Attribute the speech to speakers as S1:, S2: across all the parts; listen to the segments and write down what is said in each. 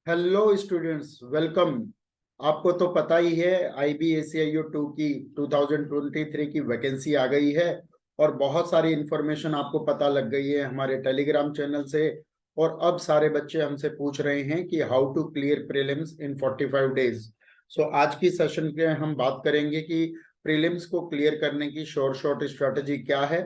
S1: Hello students, welcome. आपको तो पता ही है IBACIO 2 की 2023 की वैकेंसी आ गई है और बहुत सारी इंफॉर्मेशन आपको पता लग गई है हमारे टेलीग्राम चैनल से। और अब सारे बच्चे हमसे पूछ रहे हैं कि how to clear prelims in 45 days. So आज की सेशन के हम बात करेंगे कि प्रीलिम्स को क्लियर करने की शॉर्ट स्ट्रेटजी क्या है,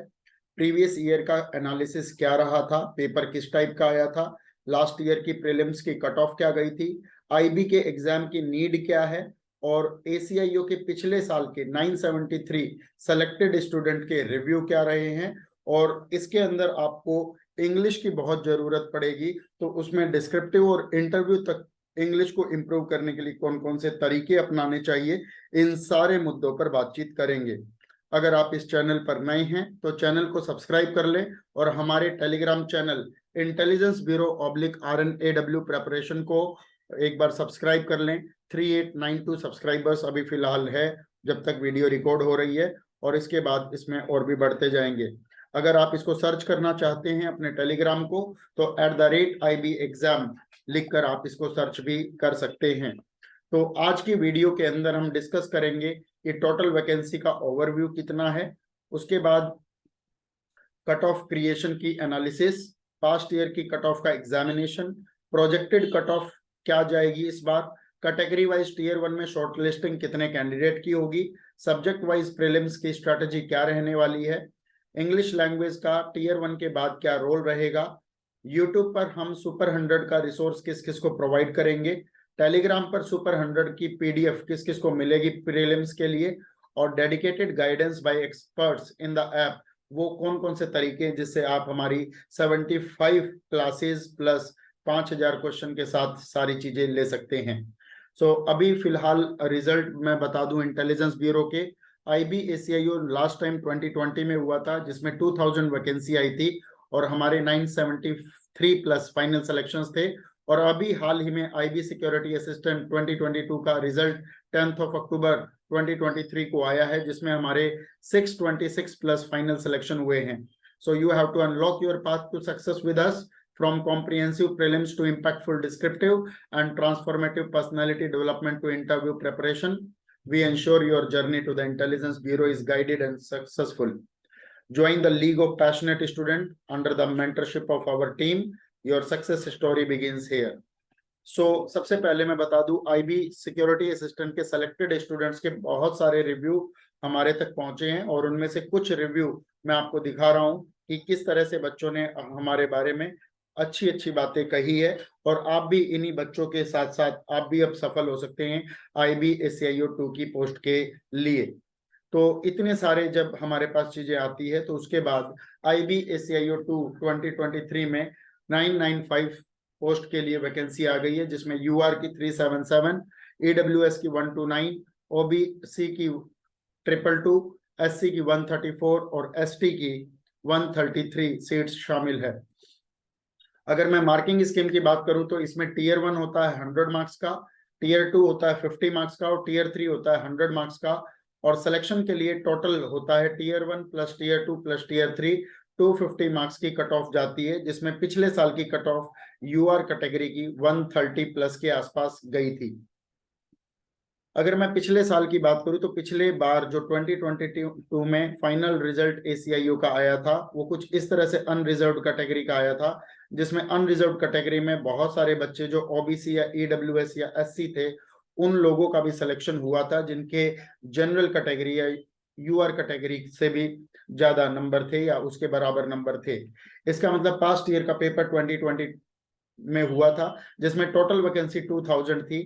S1: प्रीवियस ईयर का एनालिसिस क्या रहा था, पेपर किस टाइप का आया था, लास्ट ईयर की प्रीलिम्स की कट ऑफ क्या गई थी, IB के एग्जाम की नीड क्या है, और ACIO के पिछले साल के 973 सेलेक्टेड स्टूडेंट के रिव्यू क्या रहे हैं। और इसके अंदर आपको इंग्लिश की बहुत जरूरत पड़ेगी, तो उसमें डिस्क्रिप्टिव और इंटरव्यू तक इंग्लिश को इम्प्रूव करने के लिए कौन कौन से तरीके अपनाने चाहिए, इन सारे मुद्दों पर बातचीत करेंगे। अगर आप इस चैनल पर नए हैं तो चैनल को सब्सक्राइब कर लें और हमारे Telegram channel intelligence bureau RNAW preparation को एक बार सब्सक्राइब कर लें। 3892 सब्सक्राइबर्स अभी फिलहाल है जब तक वीडियो रिकॉर्ड हो रही है, और इसके बाद इसमें और भी बढ़ते जाएंगे। अगर आप इसको सर्च करना चाहते हैं अपने टेलीग्राम को, तो @IB एग्जाम लिखकर आप इसको सर्च भी कर सकते हैं। तो आज की वीडियो के अंदर हम डिस्कस करेंगे कि टोटल वैकेंसी का ओवरव्यू कितना है, उसके बाद कट ऑफ क्रिएशन की एनालिसिस, पास्ट ईयर की कट ऑफ का एग्जामिनेशन, प्रोजेक्टेड कट ऑफ क्या जाएगी इस बार, कैटेगरी वाइज टीयर 1 में शॉर्ट लिस्टिंग कितने कैंडिडेट की होगी, सब्जेक्ट वाइज प्रीलिम्स की स्ट्रेटजी क्या रहने वाली है, इंग्लिश लैंग्वेज का टीयर 1 के बाद क्या रोल रहेगा, यूट्यूब पर हम सुपर 100 का रिसोर्स किस किस को प्रोवाइड करेंगे, टेलीग्राम पर सुपर 100 की PDF किस किस को मिलेगी प्रीलिम्स के लिए, और dedicated guidance bye experts in the app, वो कौन कौन से तरीके हैं जिससे आप हमारी 75 क्लासेस प्लस 5000 क्वेश्चन के साथ सारी चीजें ले सकते हैं। अभी फिलहाल रिजल्ट मैं बता दूं इंटेलिजेंस ब्यूरो के। IBACIO लास्ट टाइम 2020 में हुआ था जिसमें 2000 वैकेंसी आई थी और हमारे 973 प्लस फाइनल सिलेक्शंस थे। और अभी हाल ही में IB सिक्योरिटी असिस्टेंट 2022 का रिजल्ट 10 अक्टूबर 2023 को आया है, जिसमें हमारे 626 प्लस फाइनल सिलेक्शन हुए हैं। So you have to unlock your path to success with us, from comprehensive prelims to impactful descriptive and transformative personality development to interview preparation. We ensure your journey to the Intelligence Bureau is guided and successful. Join the League of Passionate Students under the mentorship of our team. Your success story begins here. सबसे पहले मैं बता दूं, IB security assistant के selected students के बहुत सारे review हमारे तक पहुंचे हैं और उनमें से कुछ रिव्यू मैं आपको दिखा रहा हूं कि किस तरह से बच्चों ने हमारे बारे में अच्छी अच्छी बातें कही है। और आप भी इन्हीं बच्चों के साथ साथ आप भी अब सफल हो सकते हैं IBACIO 2 की पोस्ट के लिए। तो इतने सारे जब हमारे पास चीजें आती है तो उसके बाद IBACIO 2 2023 में 995 पोस्ट के लिए वैकेंसी आ गई है, जिसमें UR की 377, AWS की 129, OBC की 222, SC की 134 और ST की 133 सीट्स शामिल है। अगर मैं मार्किंग स्कीम की बात करूं तो इसमें टीयर 1 होता है 100 मार्क्स का, टीयर 2 होता है 50 मार्क्स का और टीयर 3 होता है 100 मार्क्स का। और सिलेक्शन के लिए टोटल होता है टीयर 1 प्लस टीयर 2 प्लस टीयर 3 250 मार्क्स की कट ऑफ जाती है, जिसमें पिछले साल की कट ऑफ UR कैटेगरी की 130 प्लस के आसपास गई थी। अगर मैं पिछले साल की बात करूं तो पिछले बार जो 2022 में फाइनल रिजल्ट ACIO का आया था वो कुछ इस तरह से अनरिजर्व कैटेगरी का आया था, जिसमें अनरिजर्व कैटेगरी में बहुत सारे बच्चे जो OBC या EWS या SC थे उन लोगों का भी सिलेक्शन हुआ था, जिनके जनरल कैटेगरी या UR कैटेगरी से भी ज्यादा नंबर थे या उसके बराबर नंबर थे। इसका मतलब पास्ट ईयर का पेपर 2020 में हुआ था जिसमें टोटल वैकेंसी 2000 थी।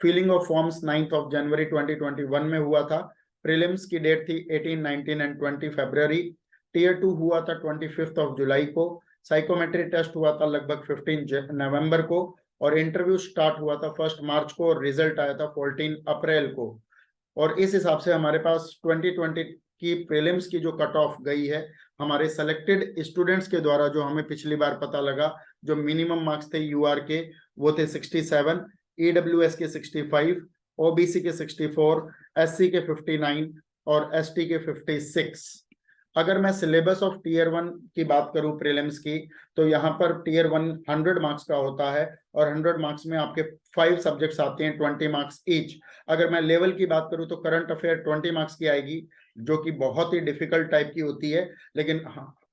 S1: फिलिंग ऑफ फॉर्म्स 9 जनवरी 2021 में हुआ था। प्रीलिम्स की डेट थी 18, 19 एंड 20 फरवरी। टीयर 2 हुआ था 25 जुलाई को। साइकोमेट्री टेस्ट हुआ था लगभग 15 नवंबर को और इंटरव्यू स्टार्ट हुआ था 1 मार्च को और रिजल्ट आया था 14 अप्रैल को। और इस हिसाब से हमारे पास 2020 की प्रीलिम्स की जो कट ऑफ गई है हमारे सेलेक्टेड स्टूडेंट्स के द्वारा, जो हमें पिछली बार पता लगा, जो मिनिमम मार्क्स थे UR के वो थे 67, EWS के 65, OBC के 64, SC के 59 और ST के 56। अगर मैं सिलेबस ऑफ टीयर 1 की बात करूं प्रीलिम्स की, तो यहाँ पर टीयर 1 100 मार्क्स का होता है और 100 मार्क्स में आपके 5 सब्जेक्ट्स आते हैं, 20 मार्क्स ईच। अगर मैं लेवल की बात करूं तो करंट अफेयर 20 मार्क्स की आएगी, जो कि बहुत ही डिफिकल्ट टाइप की होती है। लेकिन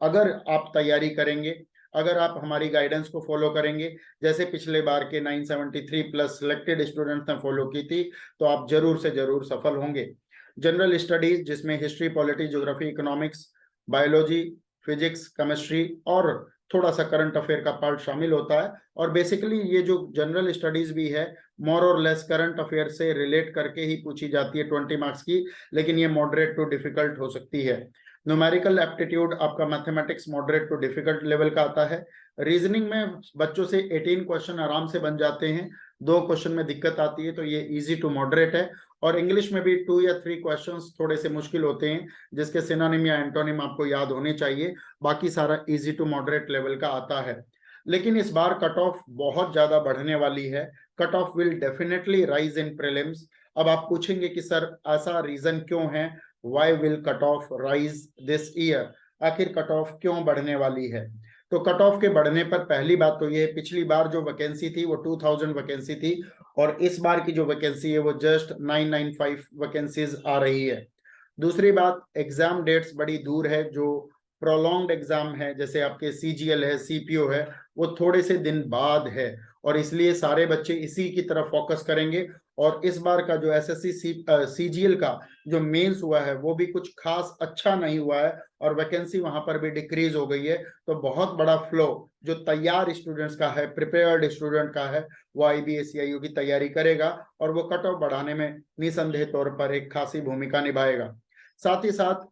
S1: अगर आप तैयारी करेंगे, अगर आप हमारी गाइडेंस को फॉलो करेंगे, जैसे पिछले बार के 973 प्लस सिलेक्टेड स्टूडेंट्स ने फॉलो की थी, तो आप जरूर से जरूर सफल होंगे। जनरल स्टडीज, जिसमें history, polity, geography, economics, biology, physics, chemistry और थोड़ा सा करंट अफेयर का पार्ट शामिल होता है। और बेसिकली ये जो जनरल स्टडीज भी है, मोर और लेस करंट अफेयर से रिलेट करके ही पूछी जाती है 20 मार्क्स की, लेकिन ये मॉडरेट टू डिफिकल्ट हो सकती है। न्यूमेरिकल एप्टीट्यूड आपका mathematics moderate to difficult level का आता है। रीजनिंग में बच्चों से 18 क्वेश्चन आराम से बन जाते हैं, 2 क्वेश्चन में दिक्कत आती है, तो ये इजी टू मॉडरेट है। और इंग्लिश में भी 2 या 3 क्वेश्चंस थोड़े से मुश्किल होते हैं, जिसके सिनोनिम या एंटोनिम आपको याद होने चाहिए। बाकी सारा इजी टू मॉडरेट लेवल का आता है। लेकिन इस बार कट ऑफ बहुत ज्यादा बढ़ने वाली है। Cut off will definitely rise in prelims. अब आप पूछेंगे कि सर ऐसा रीजन क्यों है, why will cut off rise this year, आखिर कट ऑफ क्यों बढ़ने वाली है। तो कट ऑफ के बढ़ने पर पहली बात तो ये, पिछली बार जो वैकेंसी थी वो 2000 वैकेंसी थी, और इस बार की जो वैकेंसी है वो जस्ट 995 वैकेंसीज आ रही है। दूसरी बात, एग्जाम डेट्स बड़ी दूर है। जो प्रोलॉन्ग्ड एग्जाम है, जैसे आपके सीजीएल है, सीपीओ है, वो थोड़े से दिन बाद है, और इसलिए सारे बच्चे इसी की तरफ फोकस करेंगे। और इस बार का जो एसएससी सीजीएल का जो मेंस हुआ है वो भी कुछ खास अच्छा नहीं हुआ है, और वैकेंसी वहां पर भी डिक्रीज हो गई है। तो बहुत बड़ा फ्लो जो तैयार स्टूडेंट्स का है, प्रिपेयर्ड स्टूडेंट का है, वो आईबीएसईआईयू की तैयारी करेगा, और वो कट ऑफ बढ़ाने में निसंदेह तौर पर एक खासी भूमिका निभाएगा। साथ ही साथ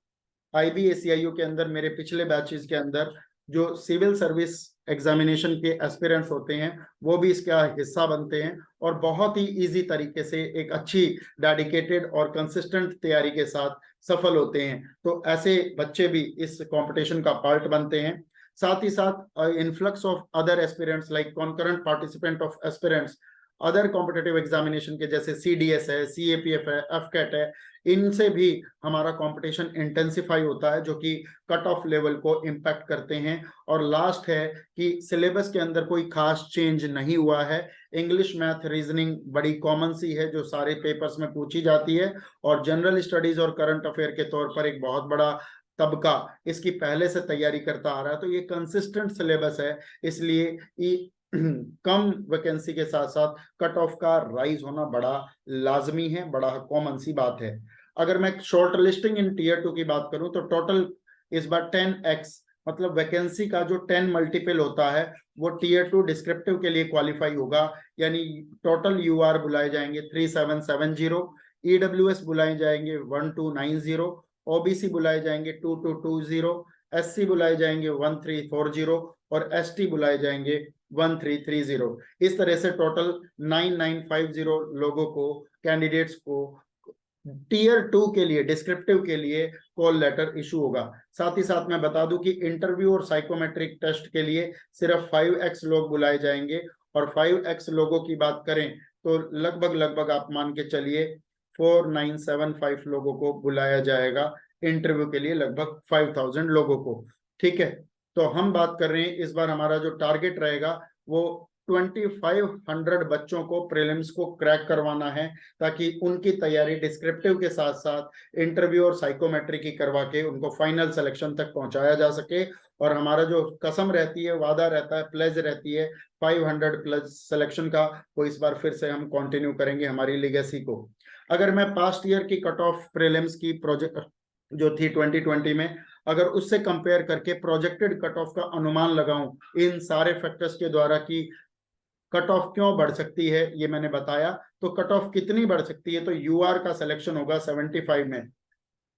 S1: आईबीएसईआईयू के अंदर, मेरे पिछले बैचेस के अंदर जो सिविल सर्विस एग्जामिनेशन के एस्पिरेंट्स होते हैं, वो भी इसका हिस्सा बनते हैं, और बहुत ही इजी तरीके से एक अच्छी डेडिकेटेड और कंसिस्टेंट तैयारी के साथ सफल होते हैं। तो ऐसे बच्चे भी इस कंपटीशन का पार्ट बनते हैं। साथ ही साथ influx of other aspirants like concurrent participant of aspirants other competitive examination के, जैसे सीडीएस है, सीएपीएफ है, एफकेट है, इनसे भी हमारा कंपटीशन इंटेंसिफाई होता है, जो कि कट ऑफ लेवल को इम्पैक्ट करते हैं। और लास्ट है कि सिलेबस के अंदर कोई खास चेंज नहीं हुआ है। इंग्लिश, मैथ, रीजनिंग बड़ी कॉमन सी है जो सारे पेपर्स में पूछी जाती है, और जनरल स्टडीज और करंट अफेयर के तौर पर एक बहुत बड़ा तबका इसकी पहले से तैयारी करता आ रहा है। तो ये कंसिस्टेंट सिलेबस है, इसलिए कम वैकेंसी के साथ साथ कट ऑफ का राइज होना बड़ा लाजमी है, बड़ा कॉमन सी बात है। अगर मैं शॉर्ट लिस्टिंग इन टीयर 2 की बात करूं, तो टोटल इस बार 10x, मतलब वैकेंसी का जो 10 मल्टीपल होता है, वो टीयर 2 डिस्क्रिप्टिव के लिए क्वालिफाई होगा। यानी टोटल यूआर बुलाए जाएंगे 3770, ईडब्ल्यूएस बुलाए जाएंगे 1290, ओबीसी बुलाए जाएंगे 2220, एससी बुलाए जाएंगे 1340, और एसटी बुलाए जाएंगे 1330। इस तरह से टोटल 9950 लोगों को, कैंडिडेट्स को टीयर 2 के लिए, डिस्क्रिप्टिव के लिए कॉल लेटर इशू होगा। साथ ही साथ मैं बता दूं कि इंटरव्यू और साइकोमेट्रिक टेस्ट के लिए सिर्फ 5x लोग बुलाए जाएंगे, और 5x लोगों की बात करें तो लगभग आप मान के चलिए 4975 लोगों को बुलाया जाएगा इंटरव्यू के लिए, लगभग 5000 लोगों को। ठीक है, तो हम बात कर रहे हैं इस बार हमारा जो टारगेट रहेगा वो 2500 बच्चों को प्रीलिम्स को क्रैक करवाना है, ताकि उनकी तैयारी डिस्क्रिप्टिव के साथ साथ इंटरव्यू और साइकोमेट्री की करवा के उनको फाइनल सिलेक्शन तक पहुंचाया जा सके। और हमारा जो कसम रहती है, वादा रहता है, प्लेज रहती है 500 प्लस सिलेक्शन का, वो इस बार फिर से हम कंटिन्यू करेंगे हमारी लीगेसी को। अगर मैं पास्ट ईयर की कट ऑफ प्रीलिम्स की प्रोजेक्ट जो थी 2020 में, अगर उससे कंपेयर करके प्रोजेक्टेड कट ऑफ का अनुमान लगाऊं इन सारे फैक्टर्स के द्वारा कि कट ऑफ क्यों बढ़ सकती है, ये मैंने बताया। तो कट ऑफ कितनी बढ़ सकती है, तो यूआर का सिलेक्शन होगा 75 में।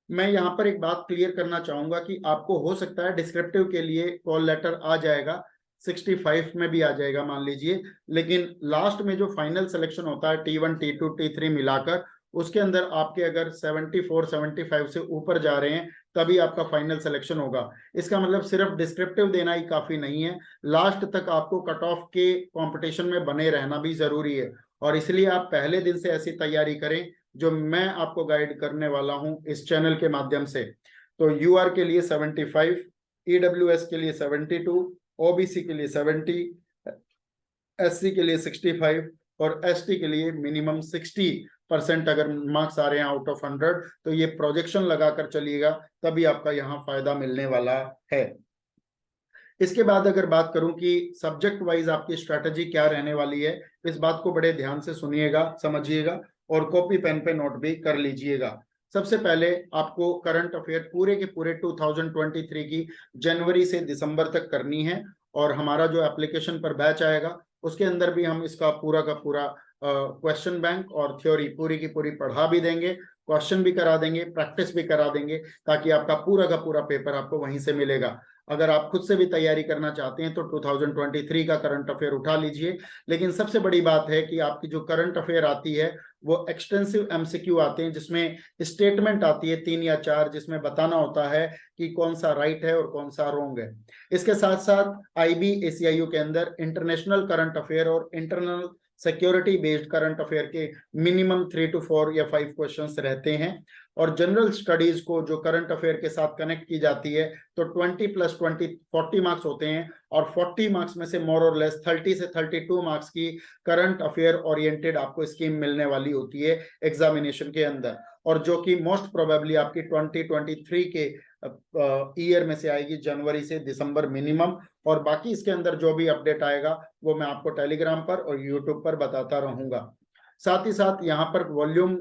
S1: मैं यहाँ पर एक बात क्लियर करना चाहूंगा कि आपको हो सकता है डिस्क्रिप्टिव के लिए कॉल लेटर आ जाएगा, 65 में भी आ जाएगा मान लीजिए, लेकिन लास्ट में जो फाइनल सिलेक्शन होता है T1 T2 T3 मिलाकर, उसके अंदर आपके अगर 74 75 से ऊपर जा रहे हैं तभी आपका फाइनल सिलेक्शन होगा। इसका मतलब सिर्फ डिस्क्रिप्टिव देना ही काफी नहीं है, लास्ट तक आपको कट ऑफ के कंपटीशन में बने रहना भी जरूरी है। और इसलिए आप पहले दिन से ऐसी तैयारी करें जो मैं आपको गाइड करने वाला हूं इस चैनल के माध्यम से। तो यूआर के लिए 75, ईडब्ल्यूएस के लिए 72, ओबीसी के लिए 70, एससी के लिए 65 और एसटी के लिए मिनिमम 60% अगर मार्क्स आ रहे हैं आउट ऑफ 100, तो ये प्रोजेक्शन लगाकर चलिएगा, तभी आपका यहाँ फायदा मिलने वाला है। इसके बाद अगर बात करूं कि सब्जेक्ट वाइज आपकी स्ट्रेटजी क्या रहने वाली है, इस बात को बड़े ध्यान से सुनिएगा, समझिएगा और कॉपी पेन पे नोट भी कर लीजिएगा। सबसे पहले आपको करंट अफेयर पूरे के पूरे 2023 की जनवरी से दिसंबर तक करनी है, और हमारा जो एप्लीकेशन पर बैच आएगा उसके अंदर भी हम इसका पूरा का पूरा क्वेश्चन बैंक और थ्योरी पूरी की पूरी पढ़ा भी देंगे, क्वेश्चन भी करा देंगे, प्रैक्टिस भी करा देंगे, ताकि आपका पूरा का पूरा पेपर आपको वहीं से मिलेगा। अगर आप खुद से भी तैयारी करना चाहते हैं तो 2023 का करंट अफेयर उठा लीजिए। लेकिन सबसे बड़ी बात है कि आपकी जो करंट अफेयर आती है वो एक्सटेंसिव एमसीक्यू आते हैं, जिसमें स्टेटमेंट आती है 3 या 4, जिसमें बताना होता है कि कौन सा राइट है और कौन सा रॉन्ग है। इसके साथ साथ IBACIU के अंदर इंटरनेशनल करंट अफेयर और internal security based current affair के मिनिमम 3 to 4 या 5 क्वेश्चंस रहते हैं। और जनरल स्टडीज को जो करंट अफेयर के साथ कनेक्ट की जाती है तो 20 + 20 40 मार्क्स होते हैं, और 40 मार्क्स में से मोर और लेस 30 से 32 मार्क्स की करंट अफेयर ओरिएंटेड आपको स्कीम मिलने वाली होती है एग्जामिनेशन के अंदर, और जो कि मोस्ट प्रोबेबली आपकी 2023 के ईयर में से आएगी, जनवरी से दिसंबर मिनिमम। और बाकी इसके अंदर जो भी अपडेट आएगा वो मैं आपको टेलीग्राम पर और यूट्यूब पर बताता रहूंगा। साथ ही साथ यहाँ पर वॉल्यूम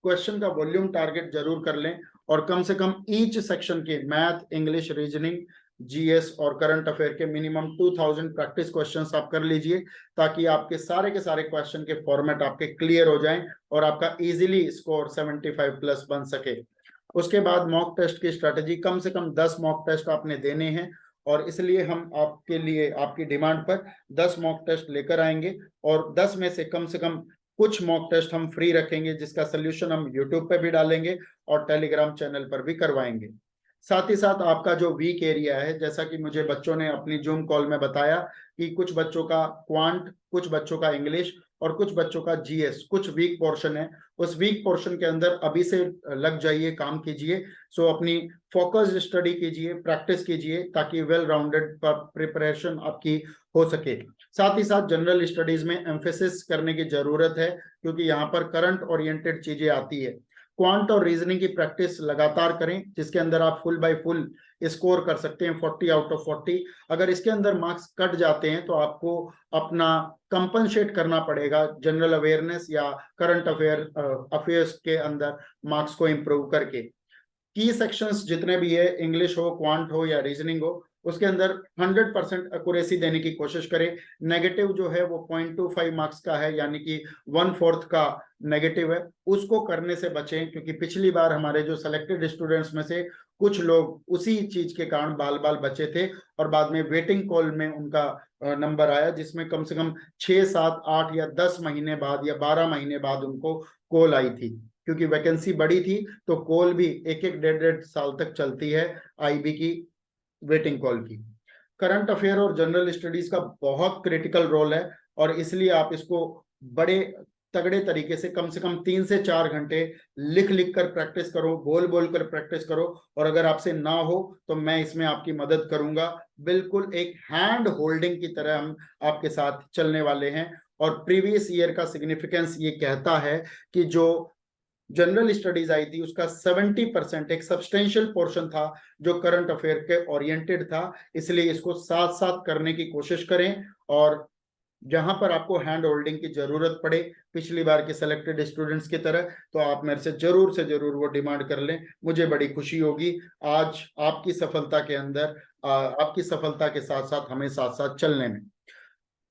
S1: क्वेश्चन का वॉल्यूम टारगेट जरूर कर लें, और कम से कम ईच सेक्शन के मैथ, इंग्लिश, रीजनिंग, जीएस और करंट अफेयर के मिनिमम 2000 प्रैक्टिस क्वेश्चंस आप कर लीजिए, ताकि आपके सारे क्वेश्चन के फॉर्मेट आपके क्लियर हो जाएं और आपका इजीली स्कोर 75+ बन सके। उसके बाद मॉक टेस्ट की स्ट्रेटेजी, कम से कम 10 मॉक टेस्ट आपने देने हैं, और इसलिए हम आपके लिए आपकी डिमांड पर 10 मॉक टेस्ट लेकर आएंगे, और 10 में से कम कुछ मॉक टेस्ट हम फ्री रखेंगे, जिसका सोल्यूशन हम यूट्यूब पे भी डालेंगे और टेलीग्राम चैनल पर भी करवाएंगे। साथ ही साथ आपका जो वीक एरिया है, जैसा कि मुझे बच्चों ने अपनी जूम कॉल में बताया कि कुछ बच्चों का क्वांट, कुछ बच्चों का इंग्लिश और कुछ बच्चों का जीएस कुछ वीक पोर्शन है, उस वीक पोर्शन के अंदर अभी से लग जाइए, काम कीजिए। सो अपनी फोकस्ड स्टडी कीजिए, प्रैक्टिस कीजिए, ताकि वेल राउंडेड प्रिपरेशन आपकी हो सके। साथ ही साथ जनरल स्टडीज में एम्फेसिस करने की जरूरत है, क्योंकि यहाँ पर करंट ओरिएंटेड चीजें आती है। क्वांट और रीजनिंग की प्रैक्टिस लगातार करें, जिसके अंदर आप फुल बाय फुल स्कोर कर सकते हैं 40 आउट ऑफ 40। अगर इसके अंदर मार्क्स कट जाते हैं तो आपको अपना कंपनसेट करना पड़ेगा जनरल अवेयरनेस या करंट अफेयर्स के अंदर मार्क्स को इंप्रूव करके। की सेक्शंस जितने भी है, इंग्लिश हो, क्वांट हो या रीजनिंग हो, उसके अंदर 100% एक्यूरेसी देने की कोशिश करें। नेगेटिव जो है वो 0.25 मार्क्स का है, यानी कि 1/4 का नेगेटिव है, उसको करने से बचें, क्योंकि पिछली बार हमारे जो सिलेक्टेड स्टूडेंट्स में से कुछ लोग उसी चीज के कारण बाल बाल बचे थे, और बाद में वेटिंग कॉल में उनका नंबर आया, जिसमें कम से कम 6, 7, 8 या 10 महीने बाद या 12 महीने बाद उनको कॉल आई थी, क्योंकि वैकेंसी बड़ी थी। तो कॉल भी 1-1, 1.5 साल तक चलती है आईबी की वेटिंग कॉल की। करंट अफेयर और जनरल स्टडीज का बहुत क्रिटिकल रोल है, और इसलिए आप इसको बड़े तगड़े तरीके से कम 3 से 4 घंटे लिख लिख कर प्रैक्टिस करो, बोल बोल कर प्रैक्टिस करो, और अगर आपसे ना हो तो मैं इसमें आपकी मदद करूंगा। बिल्कुल एक हैंड होल्डिंग की तरह हम आपके साथ चलने वाले हैं। और प्रीवियस ईयर का सिग्निफिकेंस ये कहता है कि जो जनरल स्टडीज आई थी उसका 70% एक सब्सटेंशियल पोर्शन था जो करंट अफेयर के ओरिएंटेड था। इसलिए इसको साथ साथ करने की कोशिश करें, और जहां पर आपको हैंड होल्डिंग की जरूरत पड़े पिछली बार के सिलेक्टेड स्टूडेंट्स की तरह, तो आप मेरे से जरूर वो डिमांड कर लें, मुझे बड़ी खुशी होगी। आज आपकी सफलता के अंदर आपकी सफलता के साथ साथ हमें साथ साथ चलने में।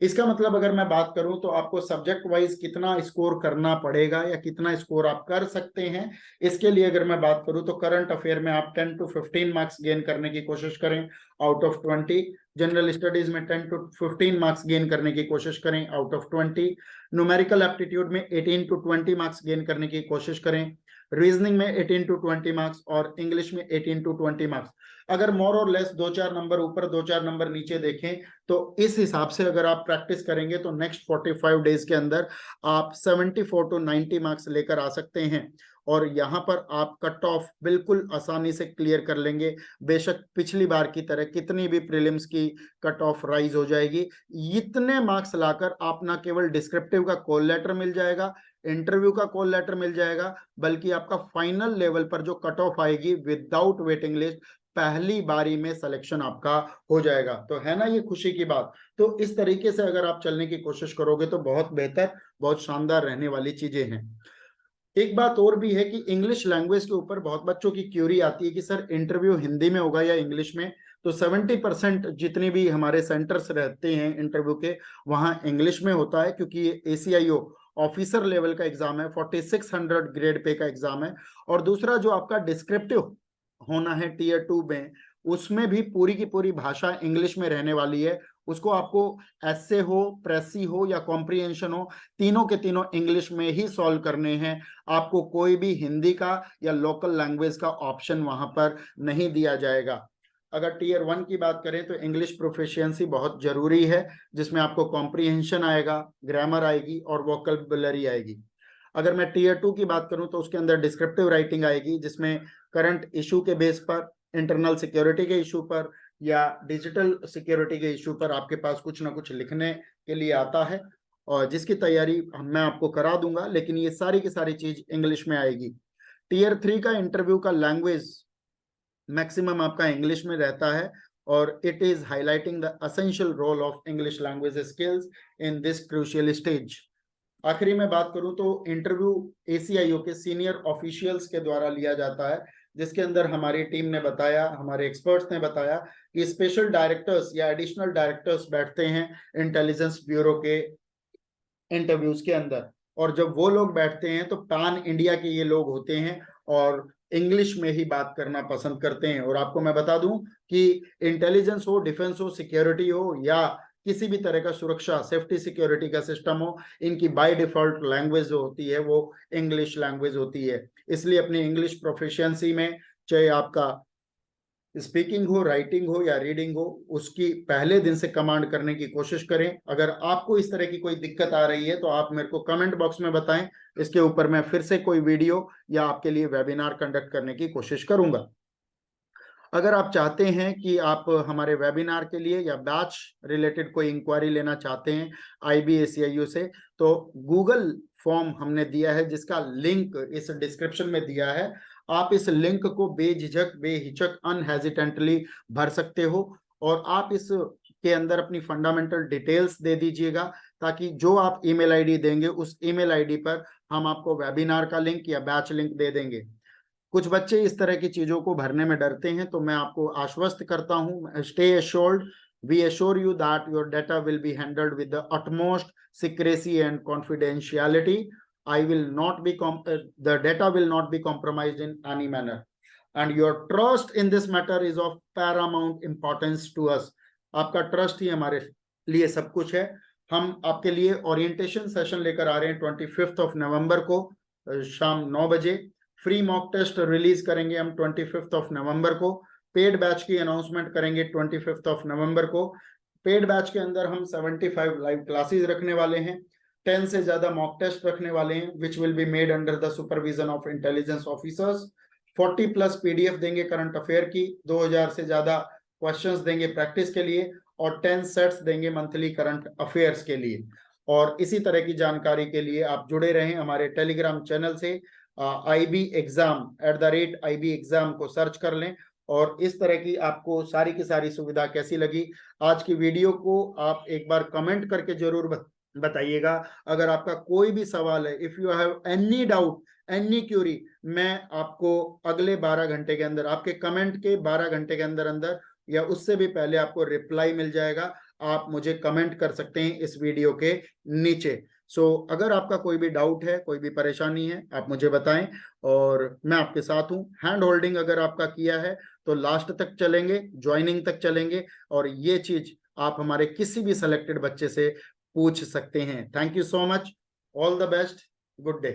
S1: इसका मतलब अगर मैं बात करूं तो आपको सब्जेक्ट वाइज कितना स्कोर करना पड़ेगा या कितना स्कोर आप कर सकते हैं, इसके लिए अगर मैं बात करूं तो करंट अफेयर में आप 10 to 15 मार्क्स गेन करने की कोशिश करें आउट ऑफ 20। जनरल स्टडीज में 10 to 15 मार्क्स गेन करने की कोशिश करें आउट ऑफ 20। न्यूमेरिकल एप्टीट्यूड में 18 to 20 मार्क्स गेन करने की कोशिश करें। रीजनिंग में 18 to 20 मार्क्स और इंग्लिश में 18 to 20 मार्क्स। अगर मोर और लेस 2-4 नंबर ऊपर 2-4 नंबर नीचे देखें तो इस हिसाब से अगर आप प्रैक्टिस करेंगे तो नेक्स्ट 45 डेज के अंदर आप 74 to 90 मार्क्स लेकर आ सकते हैं। और यहाँ पर आप कट ऑफ बिल्कुल आसानी से क्लियर कर लेंगे। बेशक पिछली बार की तरह कितनी भी प्रीलिम्स की कट ऑफ राइज हो जाएगी, इतने मार्क्स लाकर आप ना केवल डिस्क्रिप्टिव का कॉल लेटर मिल जाएगा, इंटरव्यू का कॉल लेटर मिल जाएगा, बल्कि आपका फाइनल लेवल पर जो कट ऑफ आएगी विदाउट वेटिंग लिस्ट, पहली बारी में सिलेक्शन आपका हो जाएगा। तो है ना ये खुशी की बात। तो इस तरीके से अगर आप चलने की कोशिश करोगे तो बहुत बेहतर, बहुत शानदार रहने वाली चीजें हैं। एक बात और भी है कि इंग्लिश लैंग्वेज के ऊपर बहुत बच्चों की क्यूरी आती है कि सर इंटरव्यू हिंदी में होगा या इंग्लिश में। तो 70% जितने भी हमारे सेंटर्स रहते हैं इंटरव्यू के, वहां इंग्लिश में होता है, क्योंकि ये ACIO ऑफिसर लेवल का एग्जाम है, 4600 ग्रेड पे का एग्जाम है। और दूसरा जो आपका डिस्क्रिप्टिव होना है Tier 2 में, उसमें भी पूरी की पूरी भाषा इंग्लिश में रहने वाली है। उसको आपको एसे हो, प्रेसी हो या कॉम्प्रिहेंशन हो, तीनों के तीनों इंग्लिश में ही सॉल्व करने हैं। आपको कोई भी हिंदी का या लोकल लैंग्वेज का ऑप्शन वहां पर नहीं दिया जाएगा। अगर Tier 1 की बात करें तो इंग्लिश प्रोफिशिएंसी बहुत जरूरी है, जिसमें आपको कॉम्प्रिहेंशन आएगा, ग्रामर आएगी और वोकैबुलरी आएगी। अगर मैं Tier 2 की बात करूं तो उसके अंदर डिस्क्रिप्टिव राइटिंग आएगी, जिसमें करंट इशू के बेस पर, इंटरनल सिक्योरिटी के इशू पर या डिजिटल सिक्योरिटी के इशू पर आपके पास कुछ ना कुछ लिखने के लिए आता है, और जिसकी तैयारी मैं आपको करा दूंगा, लेकिन ये सारी की सारी चीज इंग्लिश में आएगी। Tier 3 का इंटरव्यू का लैंग्वेज मैक्सिमम आपका इंग्लिश में रहता है, और it is highlighting the essential role of English language skills in this crucial stage. आखिरी में बात करूं तो इंटरव्यू ACIO के सीनियर ऑफिशियल्स के द्वारा लिया जाता है, जिसके अंदर हमारी टीम ने बताया, हमारे एक्सपर्ट्स ने बताया कि स्पेशल डायरेक्टर्स या एडिशनल डायरेक्टर्स बैठते हैं इंटेलिजेंस ब्यूरो के इंटरव्यूज के अंदर। और जब वो लोग बैठते हैं तो पैन इंडिया के ये लोग होते हैं और इंग्लिश में ही बात करना पसंद करते हैं। और आपको मैं बता दूं कि इंटेलिजेंस हो, डिफेंस हो, सिक्योरिटी हो या किसी भी तरह का सुरक्षा, सेफ्टी सिक्योरिटी का सिस्टम हो, इनकी बाय डिफॉल्ट लैंग्वेज जो होती है वो इंग्लिश लैंग्वेज होती है। इसलिए अपनी इंग्लिश प्रोफिशिएंसी में, चाहे आपका स्पीकिंग हो, राइटिंग हो या रीडिंग हो, उसकी पहले दिन से कमांड करने की कोशिश करें। अगर आपको इस तरह की कोई दिक्कत आ रही है तो आप मेरे को कमेंट बॉक्स में बताएं, इसके ऊपर मैं फिर से कोई वीडियो या आपके लिए वेबिनार कंडक्ट करने की कोशिश करूंगा। अगर आप चाहते हैं कि आप हमारे वेबिनार के लिए या बैच रिलेटेड कोई इंक्वायरी लेना चाहते हैं IB/ACIO से, तो गूगल फॉर्म हमने दिया है, जिसका लिंक इस डिस्क्रिप्शन में दिया है। आप इस लिंक को बेझिझक, बेहिचक, अनहेजिटेंटली भर सकते हो, और आप इस के अंदर अपनी फंडामेंटल डिटेल्स दे दीजिएगा, ताकि जो आप ईमेल आईडी देंगे उस ईमेल आईडी पर हम आपको वेबिनार का लिंक या बैच लिंक दे देंगे। कुछ बच्चे इस तरह की चीजों को भरने में डरते हैं, तो मैं आपको आश्वस्त करता हूं, stay assured, we assure you that your data will be handled with the utmost secrecy and confidentiality. I will not be the data will not be compromised in any manner, and your trust in this matter is of paramount importance to us. आपका trust ही हमारे लिए सब कुछ है। हम आपके लिए orientation session लेकर आ रहे हैं 25 नवंबर को शाम 9 बजे। फ्री मॉक टेस्ट रिलीज करेंगे हम 25 नवंबर को। पेड बैच की अनाउंसमेंट करेंगे 25 नवंबर को। पेड बैच के अंदर हम 75 लाइव क्लासेस रखने वाले हैं, 10 से ज्यादा मॉक टेस्ट रखने वाले हैं, which will be made under the supervision of intelligence officers. 40+ PDF देंगे करंट अफेयर की, 2000 से ज्यादा क्वेश्चंस देंगे प्रैक्टिस के लिए, और 10 सेट्स देंगे मंथली करंट अफेयर्स के लिए। और इसी तरह की जानकारी के लिए आप जुड़े रहें हमारे टेलीग्राम चैनल से। IB एग्जाम @IB एग्जाम को सर्च कर लें। और इस तरह की आपको सारी की सारी सुविधा कैसी लगी आज की वीडियो को, आप एक बार कमेंट करके जरूर बताइएगा। अगर आपका कोई भी सवाल है, if you have any doubt, any Curie, मैं आपको अगले 12 घंटे के अंदर, आपके कमेंट के 12 घंटे के अंदर अंदर या उससे भी पहले आपको रिप्लाई मिल जाएगा। आप मुझे कमेंट कर सकते हैं इस वीडियो के नीचे। अगर आपका कोई भी डाउट है, कोई भी परेशानी है, आप मुझे बताएं और मैं आपके साथ हूं। हैंड होल्डिंग अगर आपका किया है तो लास्ट तक चलेंगे, ज्वाइनिंग तक चलेंगे, और ये चीज आप हमारे किसी भी सिलेक्टेड बच्चे से पूछ सकते हैं। Thank you so much, all the best, good day.